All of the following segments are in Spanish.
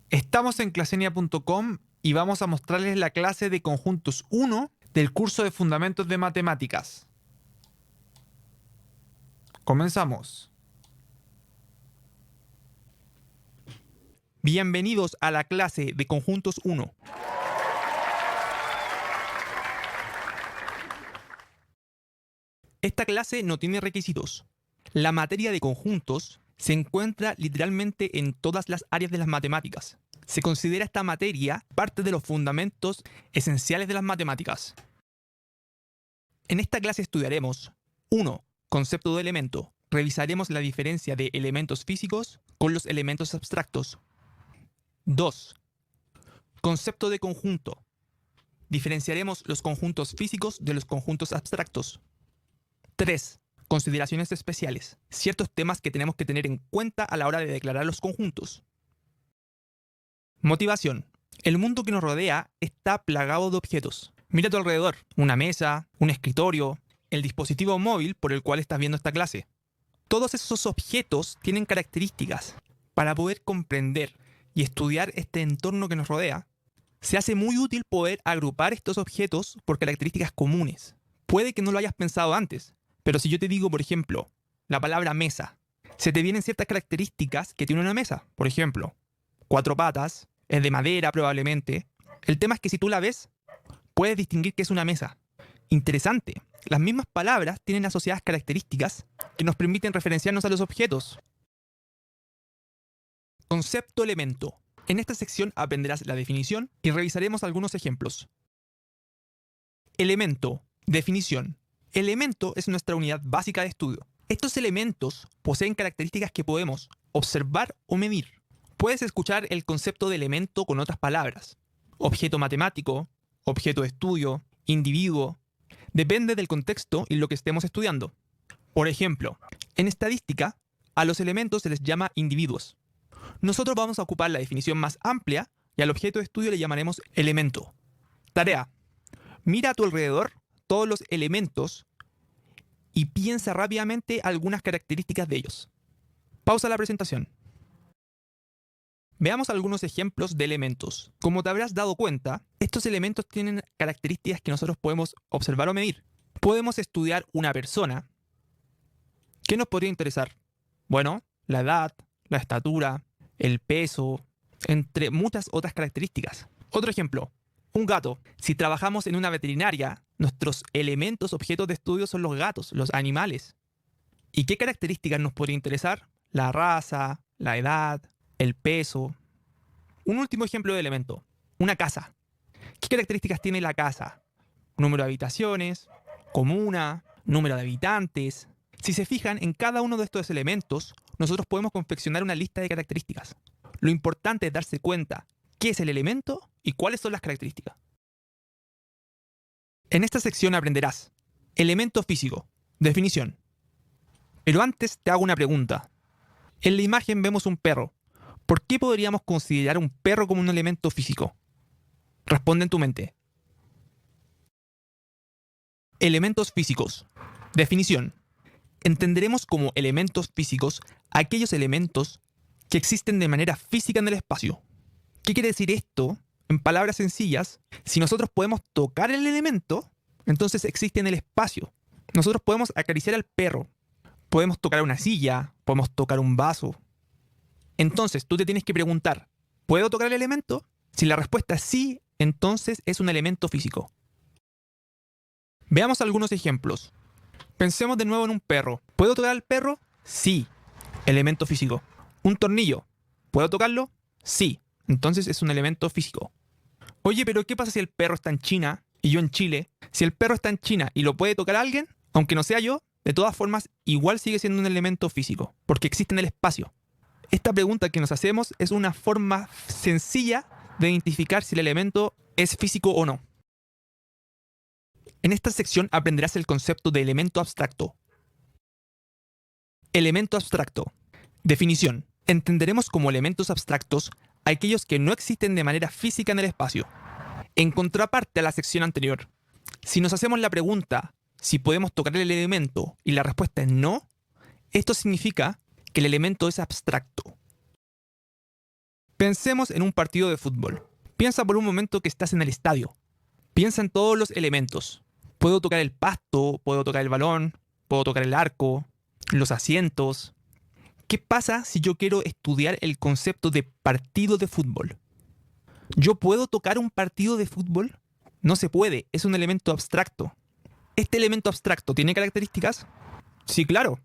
Estamos en Clasenia.com y vamos a mostrarles la clase de conjuntos 1 del curso de Fundamentos de Matemáticas. Comenzamos. Bienvenidos a la clase de conjuntos 1. Esta clase no tiene requisitos. La materia de conjuntos se encuentra literalmente en todas las áreas de las matemáticas. Se considera esta materia parte de los fundamentos esenciales de las matemáticas. En esta clase estudiaremos 1. Concepto de elemento. Revisaremos la diferencia de elementos físicos con los elementos abstractos. 2. Concepto de conjunto. Diferenciaremos los conjuntos físicos de los conjuntos abstractos. 3. Consideraciones especiales. Ciertos temas que tenemos que tener en cuenta a la hora de declarar los conjuntos. Motivación. El mundo que nos rodea está plagado de objetos. Mira a tu alrededor. Una mesa, un escritorio, el dispositivo móvil por el cual estás viendo esta clase. Todos esos objetos tienen características. Para poder comprender y estudiar este entorno que nos rodea, se hace muy útil poder agrupar estos objetos por características comunes. Puede que no lo hayas pensado antes, pero si yo te digo, por ejemplo, la palabra mesa, se te vienen ciertas características que tiene una mesa. Por ejemplo, 4 patas, es de madera probablemente. El tema es que si tú la ves, puedes distinguir que es una mesa. Interesante. Las mismas palabras tienen asociadas características que nos permiten referenciarnos a los objetos. Concepto elemento. En esta sección aprenderás la definición y revisaremos algunos ejemplos. Elemento. Definición. Elemento es nuestra unidad básica de estudio. Estos elementos poseen características que podemos observar o medir. Puedes escuchar el concepto de elemento con otras palabras. Objeto matemático, objeto de estudio, individuo. Depende del contexto y lo que estemos estudiando. Por ejemplo, en estadística, a los elementos se les llama individuos. Nosotros vamos a ocupar la definición más amplia y al objeto de estudio le llamaremos elemento. Tarea. Mira a tu alrededor todos los elementos y piensa rápidamente algunas características de ellos. Pausa la presentación. Veamos algunos ejemplos de elementos. Como te habrás dado cuenta, estos elementos tienen características que nosotros podemos observar o medir. Podemos estudiar una persona. ¿Qué nos podría interesar? Bueno, la edad, la estatura, el peso, entre muchas otras características. Otro ejemplo, un gato. Si trabajamos en una veterinaria, nuestros elementos objetos de estudio son los gatos, los animales. ¿Y qué características nos podría interesar? La raza, la edad, el peso. Un último ejemplo de elemento, una casa. ¿Qué características tiene la casa? Número de habitaciones, comuna, número de habitantes. Si se fijan en cada uno de estos elementos, nosotros podemos confeccionar una lista de características. Lo importante es darse cuenta qué es el elemento y cuáles son las características. En esta sección aprenderás elemento físico, definición. Pero antes te hago una pregunta. En la imagen vemos un perro. ¿Por qué podríamos considerar un perro como un elemento físico? Responde en tu mente. Elementos físicos. Definición. Entenderemos como elementos físicos aquellos elementos que existen de manera física en el espacio. ¿Qué quiere decir esto? En palabras sencillas, si nosotros podemos tocar el elemento, entonces existe en el espacio. Nosotros podemos acariciar al perro, podemos tocar una silla, podemos tocar un vaso. Entonces tú te tienes que preguntar, ¿puedo tocar el elemento? Si la respuesta es sí, entonces es un elemento físico. Veamos algunos ejemplos. Pensemos de nuevo en un perro. ¿Puedo tocar al perro? Sí. Elemento físico. Un tornillo. ¿Puedo tocarlo? Sí. Entonces es un elemento físico. Oye, pero ¿qué pasa si el perro está en China y yo en Chile? Si el perro está en China y lo puede tocar alguien, aunque no sea yo, de todas formas, igual sigue siendo un elemento físico, porque existe en el espacio. Esta pregunta que nos hacemos es una forma sencilla de identificar si el elemento es físico o no. En esta sección aprenderás el concepto de elemento abstracto. Elemento abstracto. Definición. Entenderemos como elementos abstractos aquellos que no existen de manera física en el espacio. En contraparte a la sección anterior, si nos hacemos la pregunta si podemos tocar el elemento y la respuesta es no, esto significa que el elemento es abstracto. Pensemos en un partido de fútbol. Piensa por un momento que estás en el estadio. Piensa en todos los elementos. Puedo tocar el pasto, puedo tocar el balón, puedo tocar el arco, los asientos. ¿Qué pasa si yo quiero estudiar el concepto de partido de fútbol? ¿Yo puedo tocar un partido de fútbol? No se puede, es un elemento abstracto. ¿Este elemento abstracto tiene características? Sí, claro.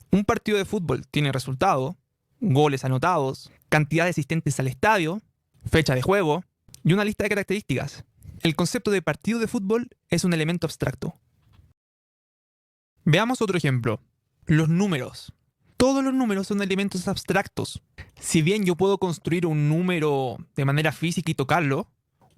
Un partido de fútbol tiene resultado, goles anotados, cantidad de asistentes al estadio, fecha de juego y una lista de características. El concepto de partido de fútbol es un elemento abstracto. Veamos otro ejemplo. Los números. Todos los números son elementos abstractos. Si bien yo puedo construir un número de manera física y tocarlo,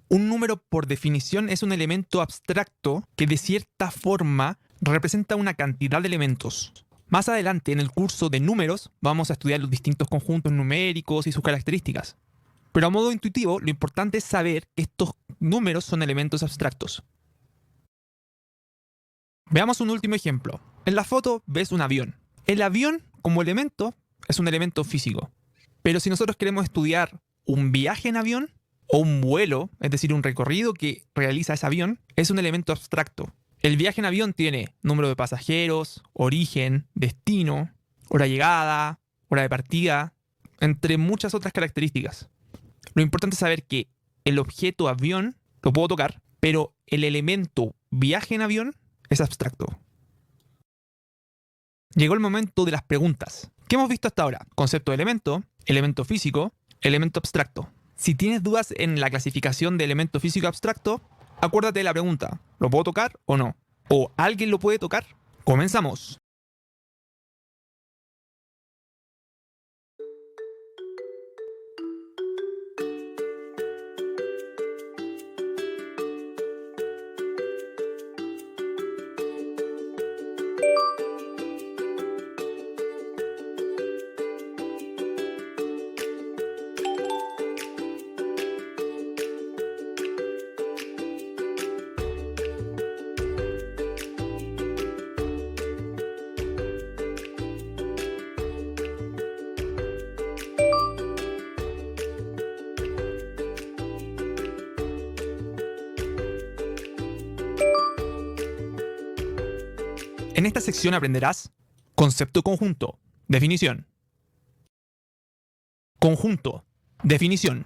un número por definición es un elemento abstracto que de cierta forma representa una cantidad de elementos. Más adelante en el curso de números vamos a estudiar los distintos conjuntos numéricos y sus características. Pero a modo intuitivo, lo importante es saber que estos números son elementos abstractos. Veamos un último ejemplo. En la foto ves un avión. El avión, como elemento, es un elemento físico. Pero si nosotros queremos estudiar un viaje en avión o un vuelo, es decir, un recorrido que realiza ese avión, es un elemento abstracto. El viaje en avión tiene número de pasajeros, origen, destino, hora de llegada, hora de partida, entre muchas otras características. Lo importante es saber que el objeto avión lo puedo tocar, pero el elemento viaje en avión es abstracto. Llegó el momento de las preguntas. ¿Qué hemos visto hasta ahora? Concepto de elemento, elemento físico, elemento abstracto. Si tienes dudas en la clasificación de elemento físico abstracto, acuérdate de la pregunta, ¿lo puedo tocar o no? ¿O alguien lo puede tocar? Comenzamos. En esta sección aprenderás concepto conjunto, definición. Conjunto, definición.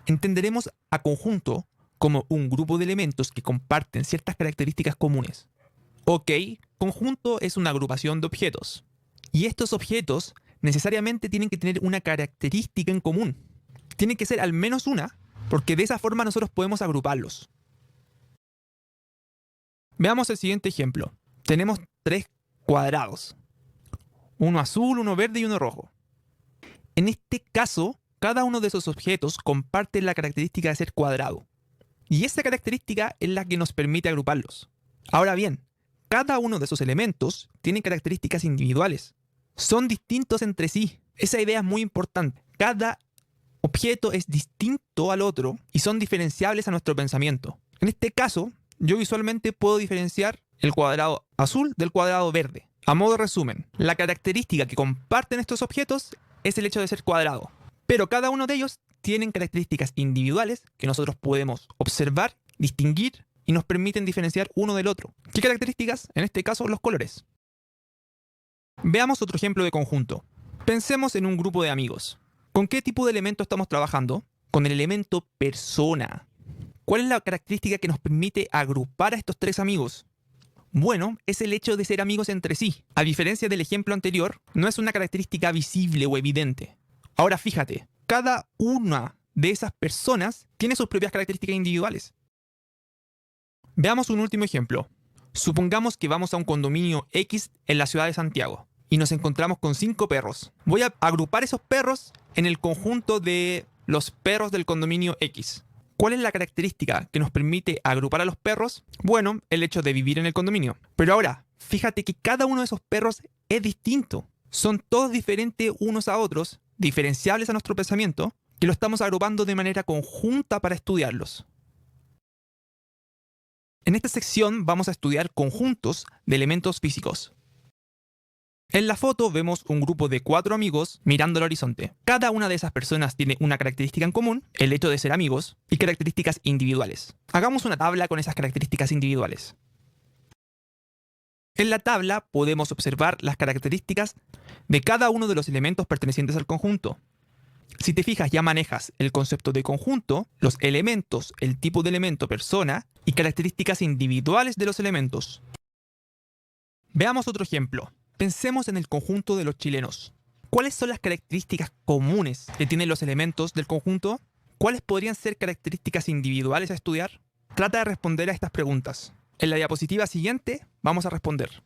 Entenderemos a conjunto como un grupo de elementos que comparten ciertas características comunes. Ok, conjunto es una agrupación de objetos. Y estos objetos necesariamente tienen que tener una característica en común. Tiene que ser al menos una, porque de esa forma nosotros podemos agruparlos. Veamos el siguiente ejemplo. Tenemos 3 cuadrados. Uno azul, uno verde y uno rojo. En este caso, cada uno de esos objetos comparte la característica de ser cuadrado. Y esa característica es la que nos permite agruparlos. Ahora bien, cada uno de esos elementos tiene características individuales. Son distintos entre sí. Esa idea es muy importante. Cada objeto es distinto al otro y son diferenciables a nuestro pensamiento. En este caso, yo visualmente puedo diferenciar el cuadrado azul del cuadrado verde. A modo de resumen, la característica que comparten estos objetos es el hecho de ser cuadrado. Pero cada uno de ellos tienen características individuales que nosotros podemos observar, distinguir y nos permiten diferenciar uno del otro. ¿Qué características? En este caso, los colores. Veamos otro ejemplo de conjunto. Pensemos en un grupo de amigos. ¿Con qué tipo de elemento estamos trabajando? Con el elemento persona. ¿Cuál es la característica que nos permite agrupar a estos 3 amigos? Bueno, es el hecho de ser amigos entre sí. A diferencia del ejemplo anterior, no es una característica visible o evidente. Ahora fíjate, cada una de esas personas tiene sus propias características individuales. Veamos un último ejemplo. Supongamos que vamos a un condominio X en la ciudad de Santiago y nos encontramos con 5 perros. Voy a agrupar esos perros en el conjunto de los perros del condominio X. ¿Cuál es la característica que nos permite agrupar a los perros? Bueno, el hecho de vivir en el condominio. Pero ahora, fíjate que cada uno de esos perros es distinto. Son todos diferentes unos a otros, diferenciables a nuestro pensamiento, que lo estamos agrupando de manera conjunta para estudiarlos. En esta sección vamos a estudiar conjuntos de elementos físicos. En la foto vemos un grupo de 4 amigos mirando al horizonte. Cada una de esas personas tiene una característica en común, el hecho de ser amigos, y características individuales. Hagamos una tabla con esas características individuales. En la tabla podemos observar las características de cada uno de los elementos pertenecientes al conjunto. Si te fijas, ya manejas el concepto de conjunto, los elementos, el tipo de elemento, persona y características individuales de los elementos. Veamos otro ejemplo. Pensemos en el conjunto de los chilenos. ¿Cuáles son las características comunes que tienen los elementos del conjunto? ¿Cuáles podrían ser características individuales a estudiar? Trata de responder a estas preguntas. En la diapositiva siguiente vamos a responder.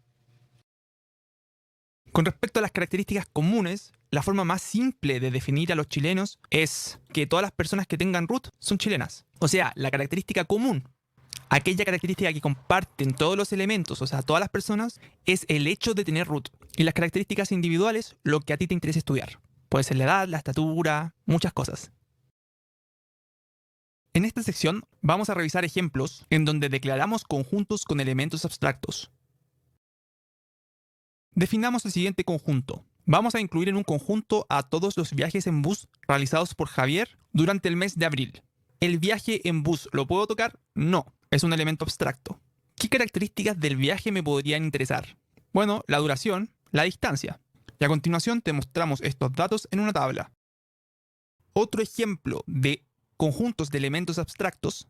Con respecto a las características comunes, la forma más simple de definir a los chilenos es que todas las personas que tengan root son chilenas. O sea, la característica común, aquella característica que comparten todos los elementos, o sea, todas las personas, es el hecho de tener root. Y las características individuales, lo que a ti te interesa estudiar. Puede ser la edad, la estatura, muchas cosas. En esta sección vamos a revisar ejemplos en donde declaramos conjuntos con elementos abstractos. Definamos el siguiente conjunto. Vamos a incluir en un conjunto a todos los viajes en bus realizados por Javier durante el mes de abril. ¿El viaje en bus lo puedo tocar? No, es un elemento abstracto. ¿Qué características del viaje me podrían interesar? Bueno, la duración, la distancia. Y a continuación te mostramos estos datos en una tabla. Otro ejemplo de conjuntos de elementos abstractos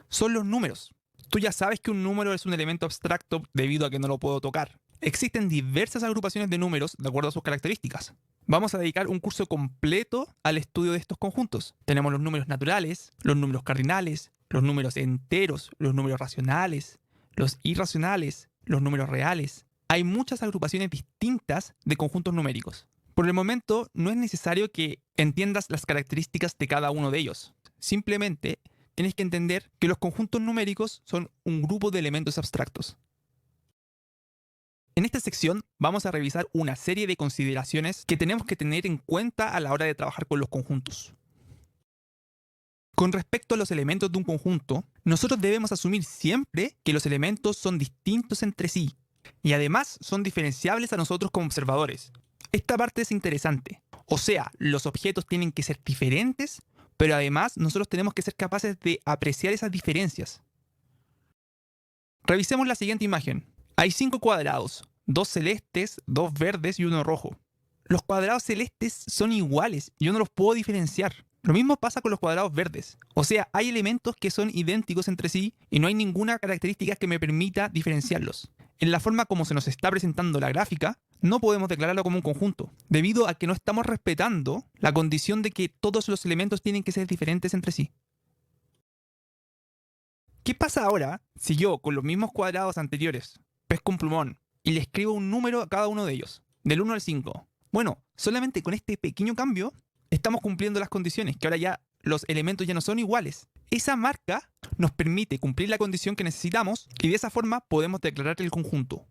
son los números. Tú ya sabes que un número es un elemento abstracto debido a que no lo puedo tocar. Existen diversas agrupaciones de números de acuerdo a sus características. Vamos a dedicar un curso completo al estudio de estos conjuntos. Tenemos los números naturales, los números cardinales, los números enteros, los números racionales, los irracionales, los números reales. Hay muchas agrupaciones distintas de conjuntos numéricos. Por el momento, no es necesario que entiendas las características de cada uno de ellos. Simplemente tienes que entender que los conjuntos numéricos son un grupo de elementos abstractos. En esta sección vamos a revisar una serie de consideraciones que tenemos que tener en cuenta a la hora de trabajar con los conjuntos. Con respecto a los elementos de un conjunto, nosotros debemos asumir siempre que los elementos son distintos entre sí y además son diferenciables a nosotros como observadores. Esta parte es interesante. O sea, los objetos tienen que ser diferentes, pero además nosotros tenemos que ser capaces de apreciar esas diferencias. Revisemos la siguiente imagen. Hay 5 cuadrados, 2 celestes, 2 verdes y 1 rojo. Los cuadrados celestes son iguales, yo no los puedo diferenciar. Lo mismo pasa con los cuadrados verdes. O sea, hay elementos que son idénticos entre sí y no hay ninguna característica que me permita diferenciarlos. En la forma como se nos está presentando la gráfica, no podemos declararlo como un conjunto, debido a que no estamos respetando la condición de que todos los elementos tienen que ser diferentes entre sí. ¿Qué pasa ahora si yo, con los mismos cuadrados anteriores, pesco un plumón y le escribo un número a cada uno de ellos, del 1 al 5? Bueno, solamente con este pequeño cambio estamos cumpliendo las condiciones, que ahora ya los elementos ya no son iguales. Esa marca nos permite cumplir la condición que necesitamos y de esa forma podemos declarar el conjunto.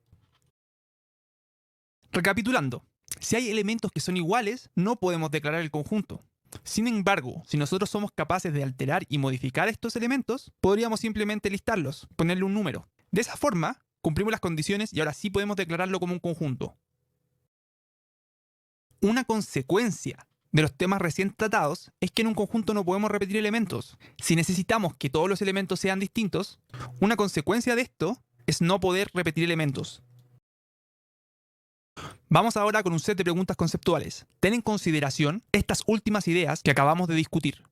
Recapitulando, si hay elementos que son iguales, no podemos declarar el conjunto. Sin embargo, si nosotros somos capaces de alterar y modificar estos elementos, podríamos simplemente listarlos, ponerle un número. De esa forma, cumplimos las condiciones y ahora sí podemos declararlo como un conjunto. Una consecuencia de los temas recién tratados es que en un conjunto no podemos repetir elementos. Si necesitamos que todos los elementos sean distintos, una consecuencia de esto es no poder repetir elementos. Vamos ahora con un set de preguntas conceptuales. Ten en consideración estas últimas ideas que acabamos de discutir.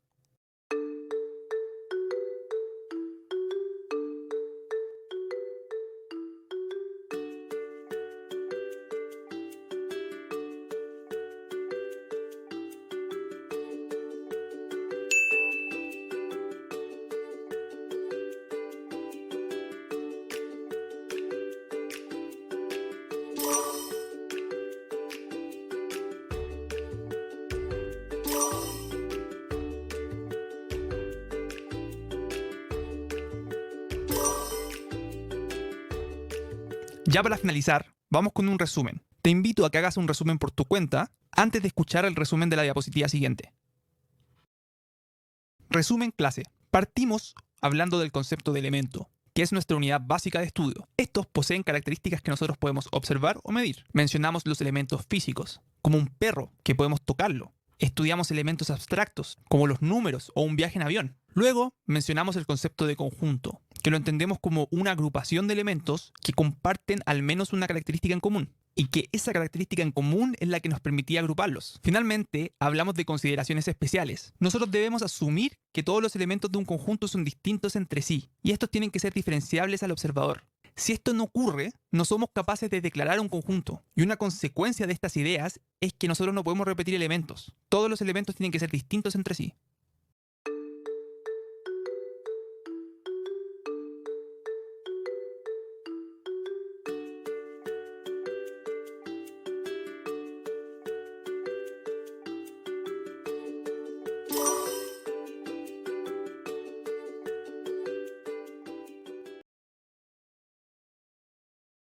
Ya para finalizar, vamos con un resumen. Te invito a que hagas un resumen por tu cuenta antes de escuchar el resumen de la diapositiva siguiente. Resumen clase. Partimos hablando del concepto de elemento. que es nuestra unidad básica de estudio. Estos poseen características que nosotros podemos observar o medir. Mencionamos los elementos físicos, como un perro, que podemos tocarlo. Estudiamos elementos abstractos, como los números o un viaje en avión. Luego, mencionamos el concepto de conjunto, que lo entendemos como una agrupación de elementos que comparten al menos una característica en común, y que esa característica en común es la que nos permitía agruparlos. Finalmente, hablamos de consideraciones especiales. Nosotros debemos asumir que todos los elementos de un conjunto son distintos entre sí, y estos tienen que ser diferenciables al observador. Si esto no ocurre, no somos capaces de declarar un conjunto, y una consecuencia de estas ideas es que nosotros no podemos repetir elementos. Todos los elementos tienen que ser distintos entre sí.